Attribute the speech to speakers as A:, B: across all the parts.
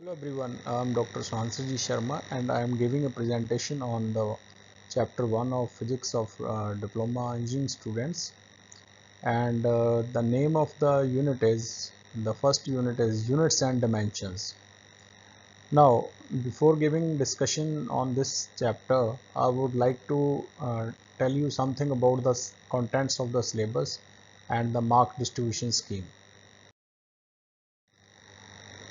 A: Hello everyone, I am Dr. Swansiji Sharma and I am giving a presentation on the chapter 1 of physics of diploma engineering students, and the name of the first unit is units and dimensions. Now before giving discussion on this chapter, I would like to tell you something about the contents of the syllabus and the mark distribution scheme.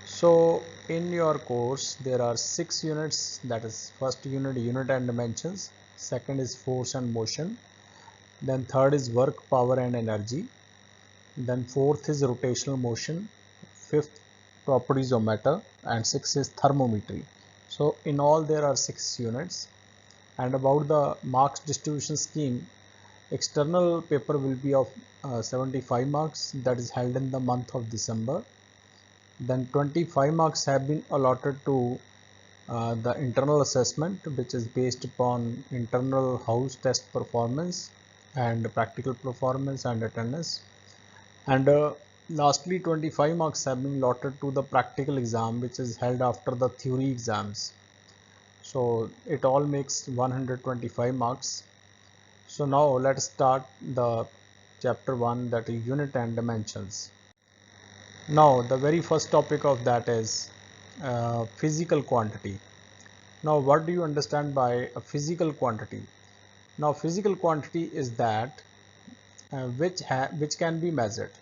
A: So in your course there are 6 units, that is first unit unit and dimensions, second is force and motion, then third is work, power and energy, then fourth is rotational motion, fifth properties of matter, and sixth is thermometry. So in all there are 6 units. And about the marks distribution scheme, external paper will be of 75 marks, that is held in the month of December. Then 25 marks have been allotted to the internal assessment, which is based upon internal house test performance and practical performance and attendance. And lastly, 25 marks have been allotted to the practical exam, which is held after the theory exams. So it all makes 125 marks. So now let's start the chapter 1, that is unit and dimensions. Now the very first topic of that is physical quantity. Now what do you understand by a physical quantity? Now physical quantity is that which can be measured.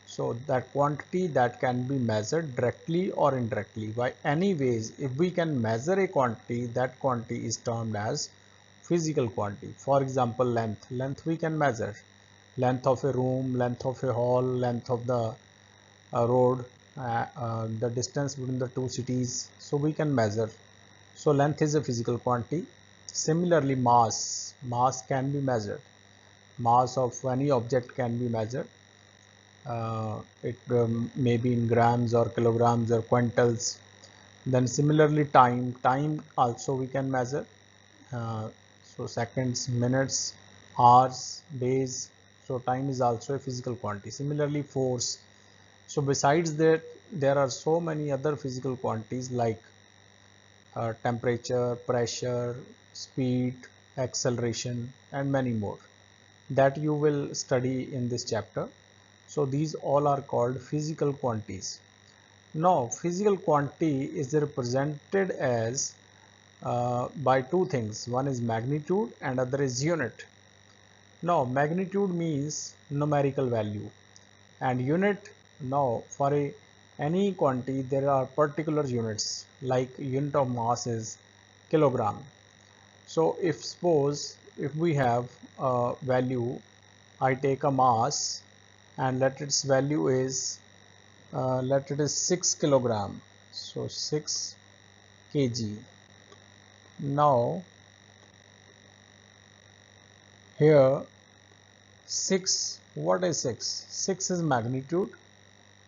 A: So that quantity that can be measured directly or indirectly. By any ways, if we can measure a quantity, that quantity is termed as physical quantity. For example, length. Length we can measure. Length of a room, length of a hall, length of the road, the distance between the two cities. So we can measure. So length is a physical quantity. Similarly, mass can be measured. Mass of any object can be measured. It may be in grams or kilograms or quintals. Then similarly, time also we can measure. Uh, so seconds, minutes, hours, days. So time is also a physical quantity. Similarly, force. So besides that, there are so many other physical quantities like temperature, pressure, speed, acceleration, and many more that you will study in this chapter. So these all are called physical quantities. Now physical quantity is represented as by two things. One is magnitude and other is unit. Now magnitude means numerical value, and unit, now for any quantity there are particular units, like unit of mass is kilogram. So if suppose if we have a value, I take a mass and let its value is let it is 6 kilogram, so 6 kg. Now here 6, what is 6? 6 is magnitude,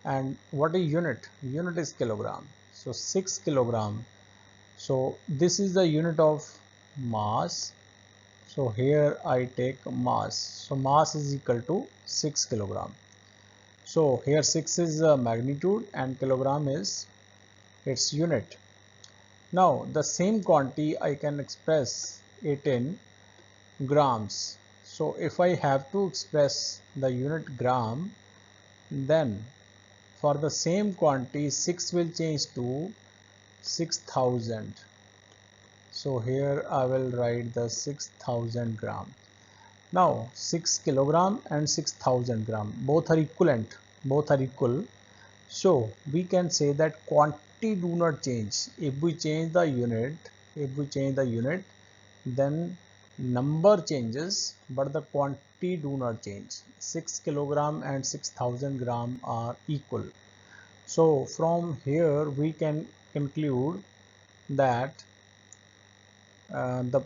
A: and what is unit? Unit is kilogram. So 6 kilogram. So this is the unit of mass. So here I take mass. So mass is equal to 6 kilogram. So here 6 is magnitude and kilogram is its unit. Now the same quantity I can express it in grams. So if I have to express the unit gram, then for the same quantity 6 will change to 6000. So here I will write the 6000 gram. Now 6 kilogram and 6000 gram both are equivalent, both are equal. So we can say that quantity do not change. If we change the unit, then number changes but the quantity do not change. 6 kilogram and 6000 gram are equal. So from here we can conclude that the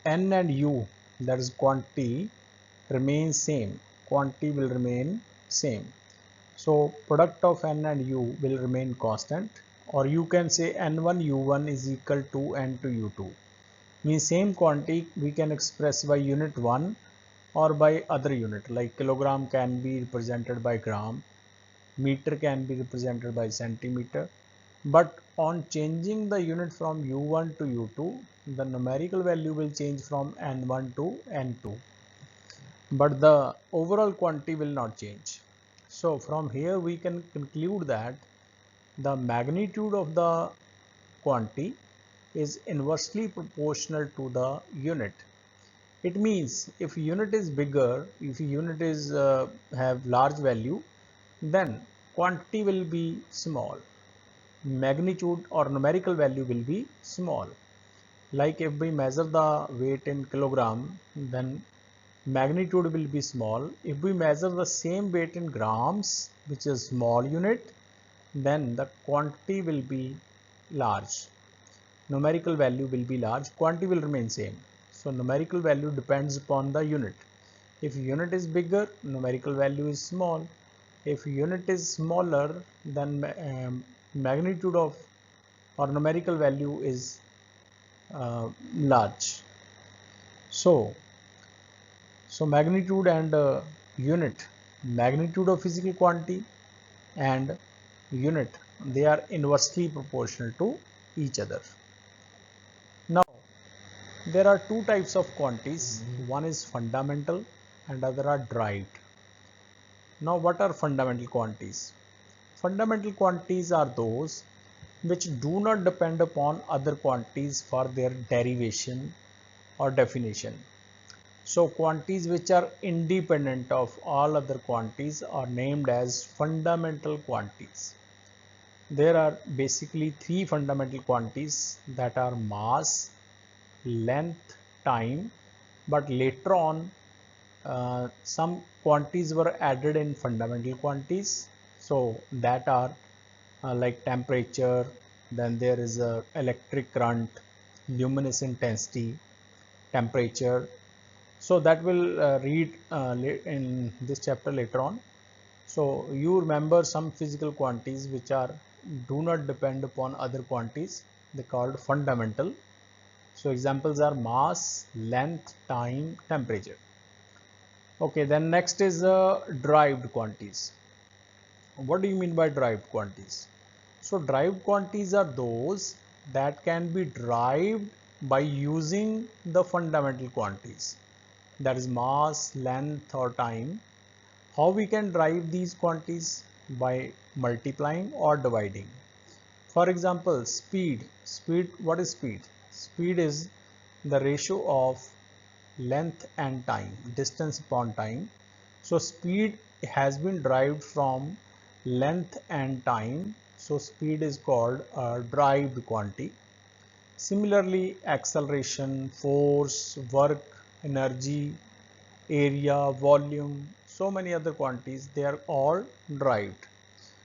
A: n and u, that is quantity, remain same. Quantity will remain same. So product of n and u will remain constant, or you can say n1 u1 is equal to n2 u2. Means same quantity we can express by unit 1 or by other unit, like kilogram can be represented by gram, meter can be represented by centimeter, but on changing the unit from u1 to u2, the numerical value will change from n1 to n2, but the overall quantity will not change. So from here we can conclude that the magnitude of the quantity is inversely proportional to the unit. It means if unit is bigger, if unit is have large value, then quantity will be small. Magnitude or numerical value will be small. Like if we measure the weight in kilogram, then magnitude will be small. If we measure the same weight in grams, which is small unit, then the quantity will be large. Numerical value will be large, quantity will remain same. So numerical value depends upon the unit. If unit is bigger, numerical value is small. If unit is smaller, then magnitude of or numerical value is large. So magnitude and unit, magnitude of physical quantity and unit, they are inversely proportional to each other. Now there are two types of quantities. One is fundamental and other are derived. Now what are fundamental quantities? Fundamental quantities are those which do not depend upon other quantities for their derivation or definition. So quantities which are independent of all other quantities are named as fundamental quantities. There are basically three fundamental quantities, that are mass, length, time, but later on some quantities were added in fundamental quantities. So that are like temperature, then there is a electric current, luminous intensity, temperature. So that will read in this chapter later on. So you remember some physical quantities which are do not depend upon other quantities, they called fundamental. So examples are mass, length, time, temperature. Okay, then next is derived quantities. What do you mean by derived quantities? So derived quantities are those that can be derived by using the fundamental quantities, that is mass, length or time. How we can derive these quantities? By multiplying or dividing. For example, speed. What is speed? Speed is the ratio of length and time, distance upon time. So speed has been derived from length and time. So speed is called a derived quantity. Similarly, acceleration, force, work, energy, area, volume, so many other quantities, they are all derived.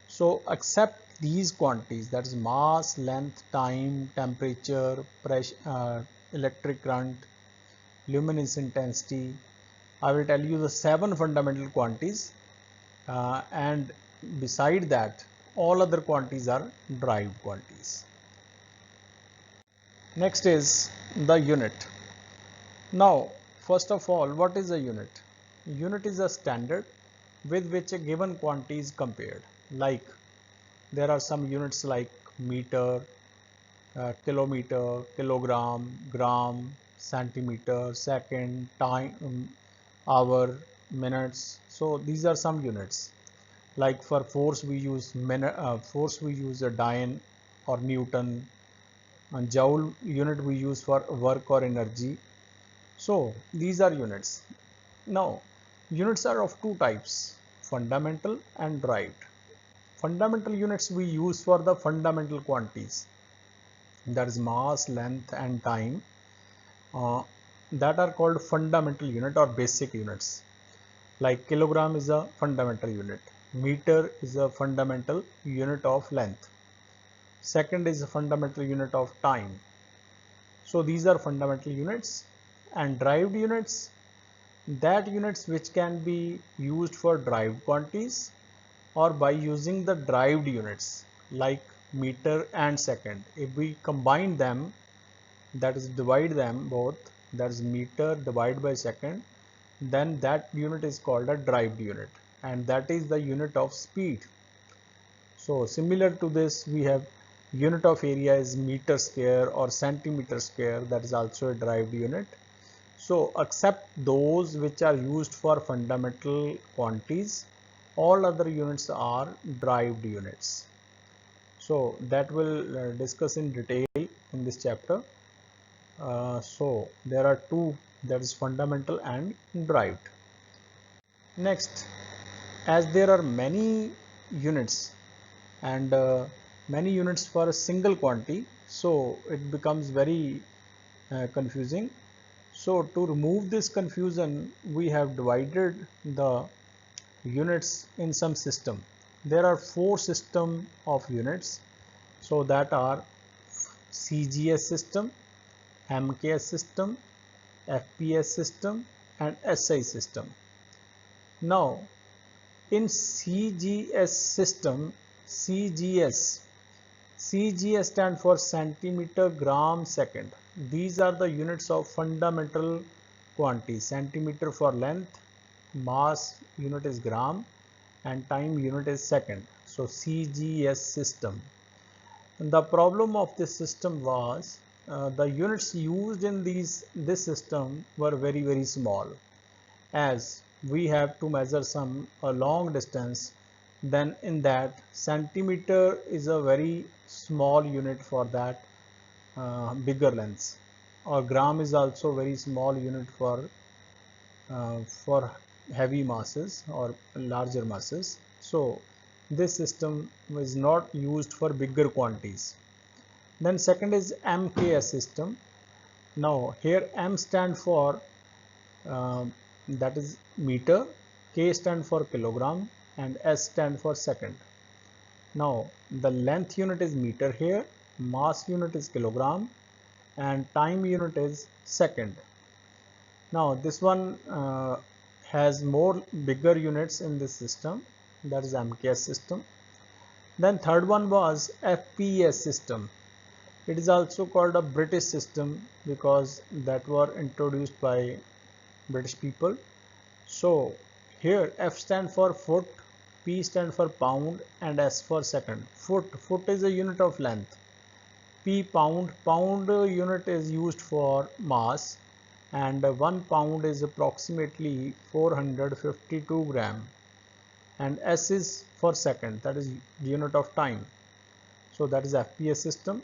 A: So except these quantities, that is mass, length, time, temperature, pressure, electric current, luminous intensity, I will tell you the 7 fundamental quantities, and beside that all other quantities are derived quantities. Next is the unit. Now first of all, what is a unit? Unit is a standard with which a given quantity is compared. Like there are some units like meter, kilometer, kilogram, gram, centimeter, second, time, hour, minutes. So these are some units. Like for force we use a dyne or Newton, and joule unit we use for work or energy. So these are units. Now units are of two types, fundamental and derived. Fundamental units we use for the fundamental quantities, that is mass, length and time, uh, that are called fundamental unit or basic units. Like kilogram is a fundamental unit, meter is a fundamental unit of length, second is a fundamental unit of time. So these are fundamental units. And derived units, that units which can be used for derived quantities or by using the derived units like meter and second. If we combine them, that is divide them both, that is meter divided by second, then that unit is called a derived unit, and that is the unit of speed. So similar to this we have unit of area is meter square or centimeter square, that is also a derived unit. So except those which are used for fundamental quantities, all other units are derived units. So that will discuss in detail in this chapter. So there are two, that is fundamental and derived. Next, as there are many units and many units for a single quantity, so it becomes very confusing. So to remove this confusion, we have divided the units in some system. There are four system of units, so that are CGS system, MKS system, FPS system and SI system. Now in CGS system, CGS CGS stand for centimeter, gram, second. These are the units of fundamental quantity. Centimeter for length, mass unit is gram, and time unit is second. So CGS system. And the problem of this system was the units used in this system were very small. As we have to measure some a long distance, then in that centimeter is a very small unit for that bigger lengths, or gram is also very small unit for heavy masses or larger masses. So this system is not used for bigger quantities. Then second is MKS system. Now here M stand for uh, that is meter, K stand for kilogram and S stand for second. Now the length unit is meter here, mass unit is kilogram and time unit is second. Now this one has more bigger units in this system, that is MKS system. Then third one was FPS system. It is also called a British system because that were introduced by British people. So here F stand for foot, P stand for pound and S for second. Foot is a unit of length. P pound unit is used for mass, and 1 pound is approximately 452 gram, and S is for second, that is unit of time. So that is FPS system.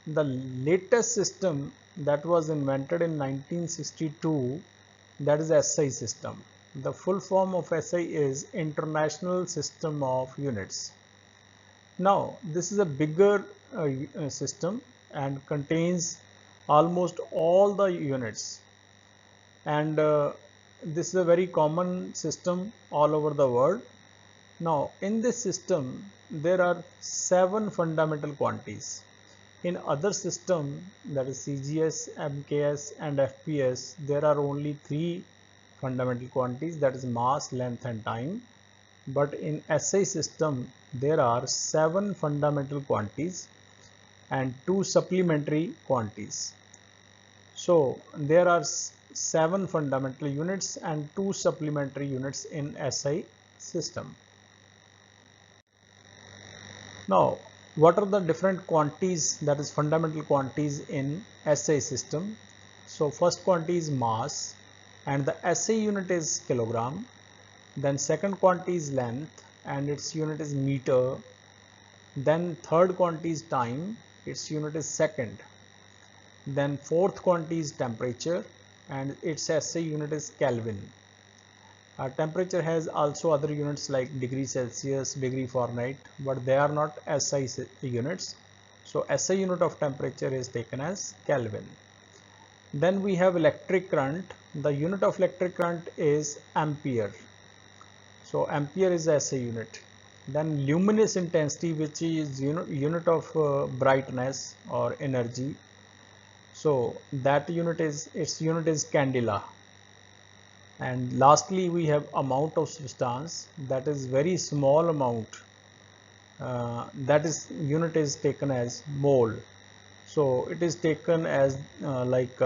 A: The latest system that was invented in 1962, that is SI system. The full form of SI is International System of Units. Now this is a bigger system and contains almost all the units, and this is a very common system all over the world. Now in this system there are 7 fundamental quantities. In other system, that is CGS, MKS and FPS, there are only 3 fundamental quantities, that is mass, length and time. But in SI system there are 7 fundamental quantities and 2 supplementary quantities. So there are 7 fundamental units and 2 supplementary units in SI system. Now what are the different quantities, that is fundamental quantities in SI system? So first quantity is mass and the SI unit is kilogram. Then second quantity is length and its unit is meter. Then third quantity is time, its unit is second. Then fourth quantity is temperature and its SI unit is Kelvin. Temperature has also other units like degree Celsius, degree Fahrenheit, but they are not SI units. So SI unit of temperature is taken as Kelvin. Then we have electric current. The unit of electric current is ampere. So ampere is SI unit. Then luminous intensity, which is unit of brightness or energy. So that unit is, its unit is candela. And lastly we have amount of substance, that is very small amount, that is unit is taken as mole. So it is taken as like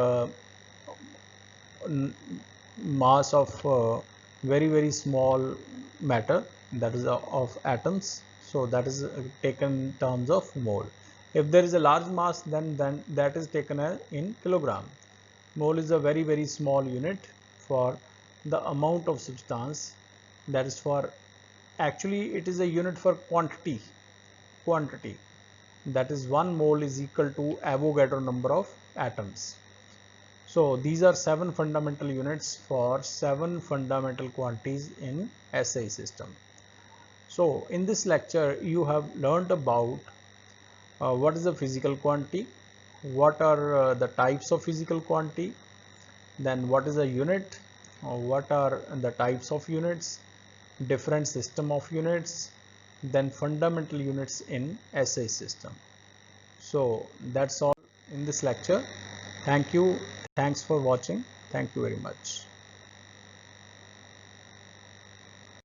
A: mass of very small matter, that is of atoms. So that is taken in terms of mole. If there is a large mass, then that is taken as in kilogram. Mole is a very small unit for the amount of substance. That is for, actually it is a unit for quantity. That is 1 mole is equal to Avogadro number of atoms. So these are 7 fundamental units for 7 fundamental quantities in SI system. So in this lecture you have learned about what is a physical quantity, what are the types of physical quantity, then what is a unit, what are the types of units, different system of units, then fundamental units in SI system. So that's all in this lecture. Thank you. Thanks for watching. Thank you very much.